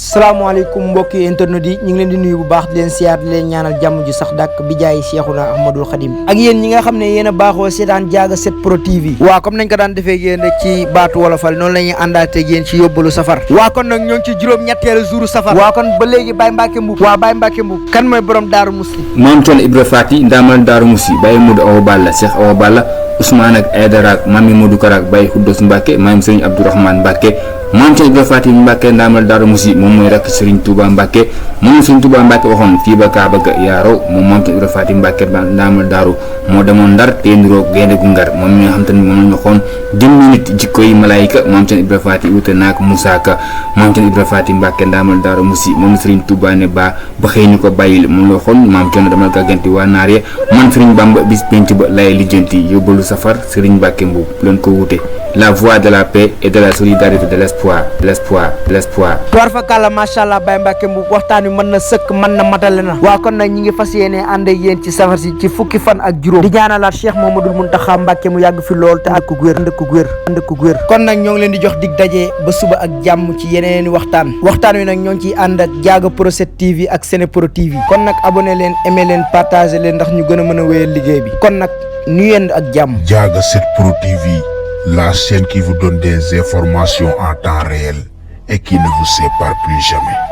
salaamaaleykum mbokki internet yi ñu ngi leen di nuyu bu baax di leen siyaar di leen ñaanal jàmm ju sax dàkk bi jaay Cheikhuna Ahmadul Khadim ak yéen ñi nga xam ne yéen a baaxoo seetaan Diaga 7 Pro TV waa comme nañ ko daan defee yéen rek ci baatu wolofal noonu la ñuy àndaatee yéen ci yóbbalu safar waa kon nag ñoo ngi ci juróom-ñetteelu jouru safar waa kon ba léegi Baye Mbacke Mbuub waa Baye Mbacke Mbuub kan mooy borom Daaru Musti Maam Thierno Ibra Faty ndaamal Daaru Musti Baye Modou Awa Balla Cheikh Awa Balla Ousmane ak Aydara ak Mami Modou Kara ak Baye Khoudoss Mbacke maam Serigne Abdourahmane Mbacke Maam Thierno Ibra Faty Mbacke ndaamal Daaru Musti moom mooy rakk Serigne Touba Mbacke moom Serigne Touba Mbacke waxoon fii ba Kaaba ga yaa raw moom Maam Thierno Ibra Faty Mbacke ndaamal Daaru moo demoon Ndar te ndiroo gaynde gu Ngar moom mi nga xam te ne moom lañ waxoon jëmmi nit jikko yi malaayika Maam Thierno Ibra Faty wute naak Moussa Ka Maam Thierno Ibra Faty Mbacke ndaamal Daaru Musti moom Serigne Touba ne ba xëy ñu ko bàyyil moom la waxoon Maam Thierno demal gàgganti waa naar ya man Serigne Bamba bis penc ba lay lijjanti yóbbalu safar Serigne Mbacke Mbuub leen ko wute la voie de la paix et de la solidarité de l'espoir war fa kàlla macha allah Baye Mbacke Mbuub waxtaan wi mën na sëkk mën na matale na waa kon nag ñi ngi fas yéene ànd ak yéen ci safar si ci fukki fan ak juróom di ñaanalaat Cheikh Mamadou Mountakha Mbacke mu yàgg fi lool te ànd ku wér kon nag ñoo ngi leen di jox dig daje ba suba ak jàmm ci yeneeni waxtaan wi nag ñoo ngi ciy ànd ak Diaga Pro 7 TV ak Sene Pro TV kon nag abonné leen aimé leen partagé leen ndax ñu gën a mën a wéyal liggéey bi kon nag ñu yend ak jàmm. Diaga 7 Pro TV, la chaîne qui vous donne des informations en temps réel et qui ne vous sépare plus jamais.